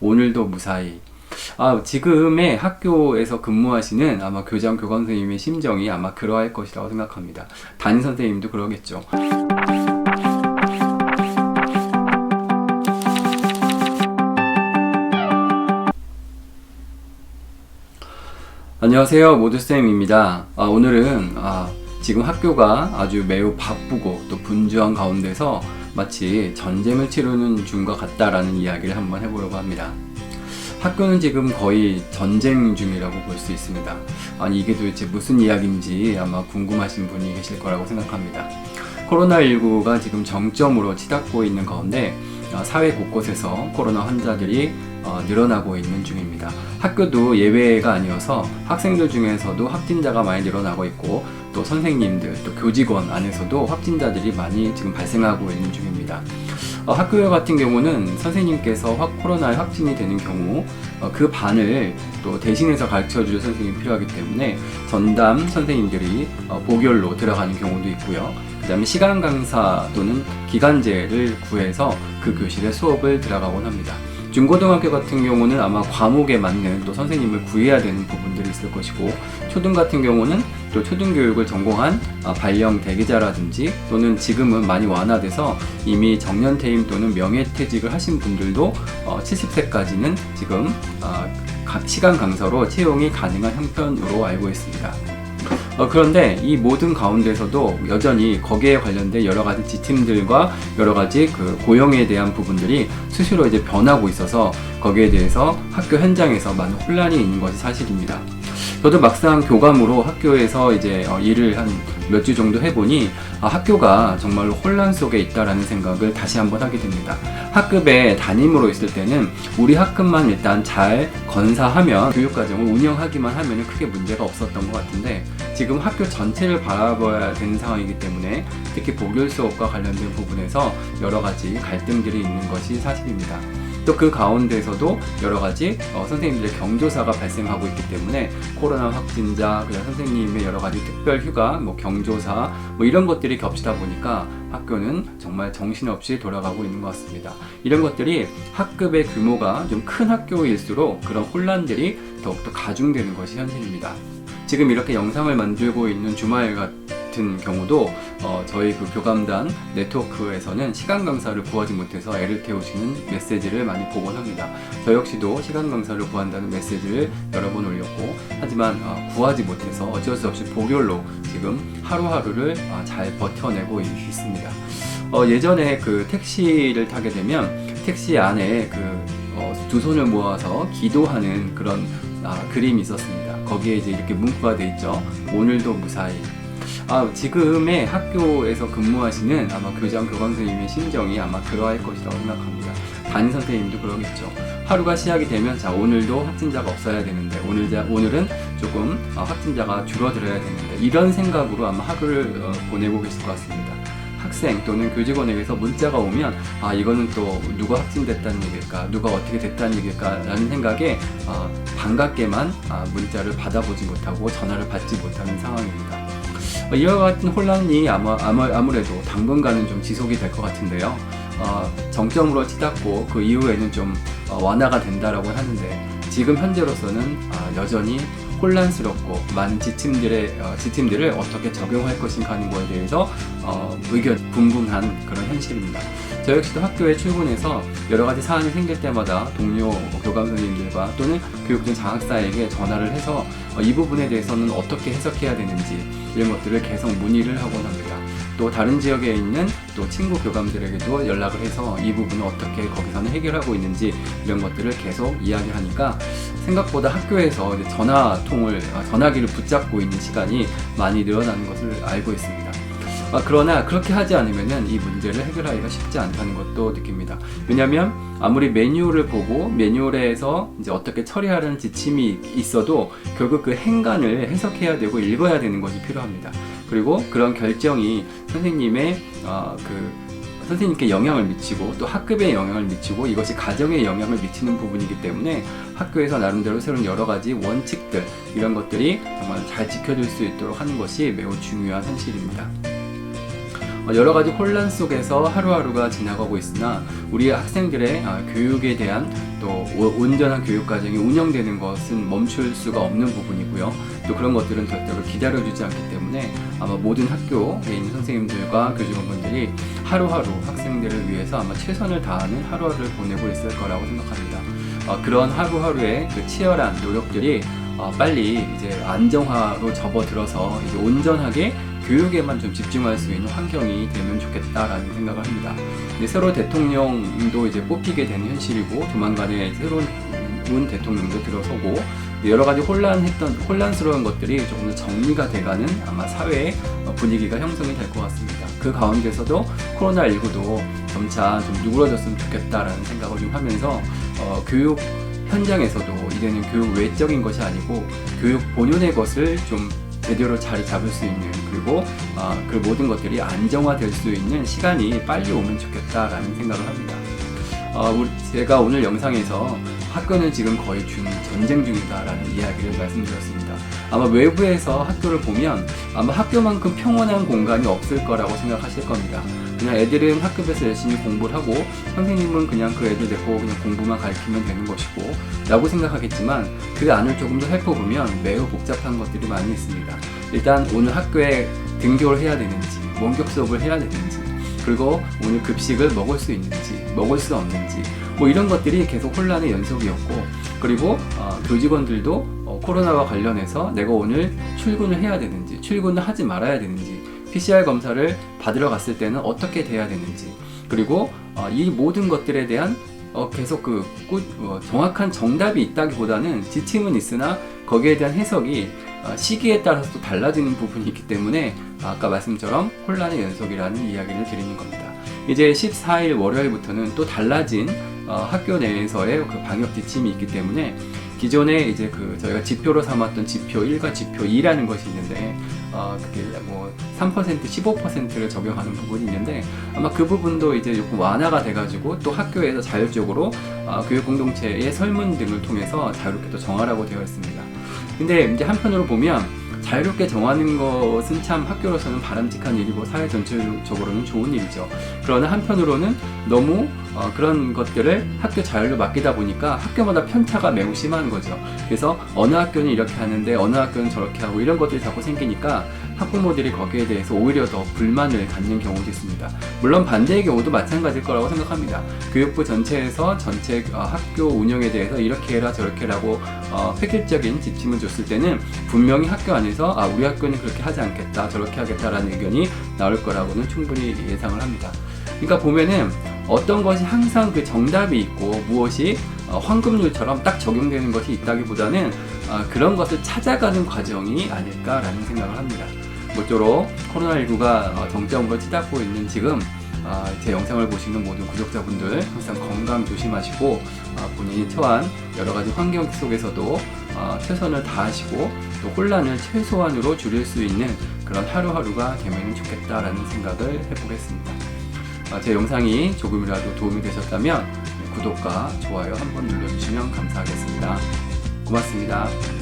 오늘도 무사히. 지금의 학교에서 근무하시는 아마 교장, 교감 선생님의 심정이 아마 그러할 것이라고 생각합니다. 담임 선생님도 그러겠죠. 안녕하세요, 모두쌤입니다. 오늘은 지금 학교가 아주 매우 바쁘고 또 분주한 가운데서 마치 전쟁을 치르는 중과 같다라는 이야기를 한번 해보려고 합니다. 학교는 지금 거의 전쟁 중이라고 볼 수 있습니다. 아니, 이게 도대체 무슨 이야기인지 아마 궁금하신 분이 계실 거라고 생각합니다. 코로나19가 지금 정점으로 치닫고 있는 가운데 사회 곳곳에서 코로나 환자들이 늘어나고 있는 중입니다. 학교도 예외가 아니어서 학생들 중에서도 확진자가 많이 늘어나고 있고, 또 선생님들, 또 교직원 안에서도 확진자들이 많이 지금 발생하고 있는 중입니다. 학교 같은 경우는 선생님께서 코로나에 확진이 되는 경우 그 반을 또 대신해서 가르쳐줄 선생님이 필요하기 때문에 전담 선생님들이 보결로 들어가는 경우도 있고요. 그 다음에 시간 강사 또는 기간제를 구해서 그 교실에 수업을 들어가곤 합니다. 중고등학교 같은 경우는 아마 과목에 맞는 또 선생님을 구해야 되는 부분들이 있을 것이고, 초등 같은 경우는 또 초등교육을 전공한 발령 대기자라든지, 또는 지금은 많이 완화돼서 이미 정년퇴임 또는 명예퇴직을 하신 분들도 70세까지는 지금 시간 강사로 채용이 가능한 형편으로 알고 있습니다. 그런데 이 모든 가운데서도 여전히 거기에 관련된 여러 가지 지침들과 여러 가지 그 고용에 대한 부분들이 수시로 이제 변하고 있어서 거기에 대해서 학교 현장에서 많은 혼란이 있는 것이 사실입니다. 저도 막상 교감으로 학교에서 이제 일을 한 몇 주 정도 해보니 학교가 정말로 혼란 속에 있다라는 생각을 다시 한번 하게 됩니다. 학급의 담임으로 있을 때는 우리 학급만 일단 잘 건사하면, 교육과정을 운영하기만 하면 크게 문제가 없었던 것 같은데, 지금 학교 전체를 바라봐야 되는 상황이기 때문에 특히 보결 수업과 관련된 부분에서 여러 가지 갈등들이 있는 것이 사실입니다. 또 그 가운데서도 여러 가지 선생님들의 경조사가 발생하고 있기 때문에 코로나 확진자, 그다음 선생님의 여러 가지 특별 휴가, 경조사 이런 것들이 겹치다 보니까 학교는 정말 정신없이 돌아가고 있는 것 같습니다. 이런 것들이 학급의 규모가 좀 큰 학교일수록 그런 혼란들이 더욱더 가중되는 것이 현실입니다. 지금 이렇게 영상을 만들고 있는 주말 같은 경우도 저희 그 교감단 네트워크에서는 시간 강사를 구하지 못해서 애를 태우시는 메시지를 많이 보곤 합니다. 저 역시도 시간 강사를 구한다는 메시지를 여러 번 올렸고, 하지만 구하지 못해서 어쩔 수 없이 보결로 지금 하루하루를 잘 버텨내고 있습니다. 예전에 그 택시를 타게 되면 택시 안에 두 손을 모아서 기도하는 그런 그림이 있었습니다. 거기에 이제 이렇게 문구가 돼 있죠. 오늘도 무사히. 지금의 학교에서 근무하시는 아마 교장, 교감 선생님의 심정이 아마 그러할 것이라고 생각합니다. 담임 선생님도 그러겠죠. 하루가 시작이 되면 오늘도 확진자가 없어야 되는데, 오늘은 조금 확진자가 줄어들어야 되는데, 이런 생각으로 아마 하루를 보내고 계실 것 같습니다. 학생 또는 교직원에게서 문자가 오면 이거는 또 누가 확진됐다는 얘기일까, 누가 어떻게 됐다는 얘기일까 라는 생각에 반갑게만 문자를 받아보지 못하고 전화를 받지 못하는 상황입니다. 이와 같은 혼란이 아무래도 당분간은 좀 지속이 될 것 같은데요. 정점으로 치닫고 그 이후에는 좀 완화가 된다라고 하는데, 지금 현재로서는 여전히 혼란스럽고 많은 지침들을 어떻게 적용할 것인가 하는 것에 대해서 의견 분분한 그런 현실입니다. 저 역시도 학교에 출근해서 여러 가지 사안이 생길 때마다 동료 교감 선생님들과 또는 교육진 장학사에게 전화를 해서 이 부분에 대해서는 어떻게 해석해야 되는지 이런 것들을 계속 문의를 하곤 합니다. 또 다른 지역에 있는 또 친구 교감들에게도 연락을 해서 이 부분을 어떻게 거기서는 해결하고 있는지 이런 것들을 계속 이야기하니까 생각보다 학교에서 이제 전화기를 붙잡고 있는 시간이 많이 늘어나는 것을 알고 있습니다. 그러나 그렇게 하지 않으면 이 문제를 해결하기가 쉽지 않다는 것도 느낍니다. 왜냐하면 아무리 매뉴얼을 보고 매뉴얼에서 이제 어떻게 처리하라는 지침이 있어도 결국 그 행간을 해석해야 되고 읽어야 되는 것이 필요합니다. 그리고 그런 결정이 선생님께 영향을 미치고 또 학급에 영향을 미치고 이것이 가정에 영향을 미치는 부분이기 때문에 학교에서 나름대로 새로운 여러 가지 원칙들 이런 것들이 정말 잘 지켜질 수 있도록 하는 것이 매우 중요한 현실입니다. 여러 가지 혼란 속에서 하루하루가 지나가고 있으나 우리 학생들의 교육에 대한 또 온전한 교육 과정이 운영되는 것은 멈출 수가 없는 부분이고요. 또 그런 것들은 절대로 기다려주지 않기 때문에 아마 모든 학교에 있는 선생님들과 교직원분들이 하루하루 학생들을 위해서 아마 최선을 다하는 하루하루를 보내고 있을 거라고 생각합니다. 그런 하루하루의 그 치열한 노력들이 빨리 이제 안정화로 접어들어서 이제 온전하게 교육에만 좀 집중할 수 있는 환경이 되면 좋겠다라는 생각을 합니다. 새로 대통령도 이제 뽑히게 되는 현실이고 조만간에 새로운 대통령도 들어서고 여러 가지 혼란스러운 것들이 조금 더 정리가 돼가는 아마 사회의 분위기가 형성이 될 것 같습니다. 그 가운데서도 코로나19도 점차 좀 누그러졌으면 좋겠다라는 생각을 좀 하면서 교육 현장에서도 이제는 교육 외적인 것이 아니고 교육 본연의 것을 좀 제대로 자리 잡을 수 있는 그리고 그 모든 것들이 안정화될 수 있는 시간이 빨리 오면 좋겠다라는 생각을 합니다. 제가 오늘 영상에서 학교는 지금 거의 전쟁 중이다라는 이야기를 말씀드렸습니다. 아마 외부에서 학교를 보면 아마 학교만큼 평온한 공간이 없을 거라고 생각하실 겁니다. 그냥 애들은 학급에서 열심히 공부를 하고 선생님은 그냥 그 애들 데리고 그냥 공부만 가르치면 되는 것이고 라고 생각하겠지만 그 안을 조금 더 살펴보면 매우 복잡한 것들이 많이 있습니다. 일단 오늘 학교에 등교를 해야 되는지 원격 수업을 해야 되는지 그리고 오늘 급식을 먹을 수 있는지 먹을 수 없는지 뭐 이런 것들이 계속 혼란의 연속이었고 그리고 교직원들도 코로나와 관련해서 내가 오늘 출근을 해야 되는지 출근을 하지 말아야 되는지 PCR 검사를 받으러 갔을 때는 어떻게 돼야 되는지 그리고 이 모든 것들에 대한 계속 정확한 정답이 있다기보다는 지침은 있으나 거기에 대한 해석이 시기에 따라서 또 달라지는 부분이 있기 때문에 아까 말씀처럼 혼란의 연속이라는 이야기를 드리는 겁니다. 이제 14일 월요일부터는 또 달라진 학교 내에서의 그 방역 지침이 있기 때문에 기존에 이제 저희가 지표로 삼았던 지표 1과 지표 2라는 것이 있는데 그게 뭐 3%, 15%를 적용하는 부분이 있는데 아마 그 부분도 이제 조금 완화가 돼가지고 또 학교에서 자율적으로 교육 공동체의 설문 등을 통해서 자유롭게 또 정하라고 되어 있습니다. 근데 이제 한편으로 보면 자유롭게 정하는 것은 참 학교로서는 바람직한 일이고 사회 전체적으로는 좋은 일이죠. 그러나 한편으로는 너무 그런 것들을 학교 자율로 맡기다 보니까 학교마다 편차가 매우 심한 거죠. 그래서 어느 학교는 이렇게 하는데 어느 학교는 저렇게 하고 이런 것들이 자꾸 생기니까 학부모들이 거기에 대해서 오히려 더 불만을 갖는 경우도 있습니다. 물론 반대의 경우도 마찬가지일 거라고 생각합니다. 교육부 전체에서 전체 학교 운영에 대해서 이렇게 해라 저렇게 라고 획일적인 지침을 줬을 때는 분명히 학교 안에서 우리 학교는 그렇게 하지 않겠다 저렇게 하겠다라는 의견이 나올 거라고는 충분히 예상을 합니다. 그러니까 보면은 어떤 것이 항상 그 정답이 있고 무엇이 황금률처럼 딱 적용되는 것이 있다기보다는 그런 것을 찾아가는 과정이 아닐까라는 생각을 합니다. 모쪼록 코로나19가 정점으로 치닫고 있는 지금 제 영상을 보시는 모든 구독자분들 항상 건강 조심하시고 본인이 처한 여러 가지 환경 속에서도 최선을 다하시고 또 혼란을 최소한으로 줄일 수 있는 그런 하루하루가 되면 좋겠다라는 생각을 해보겠습니다. 제 영상이 조금이라도 도움이 되셨다면 구독과 좋아요 한번 눌러주시면 감사하겠습니다. 고맙습니다.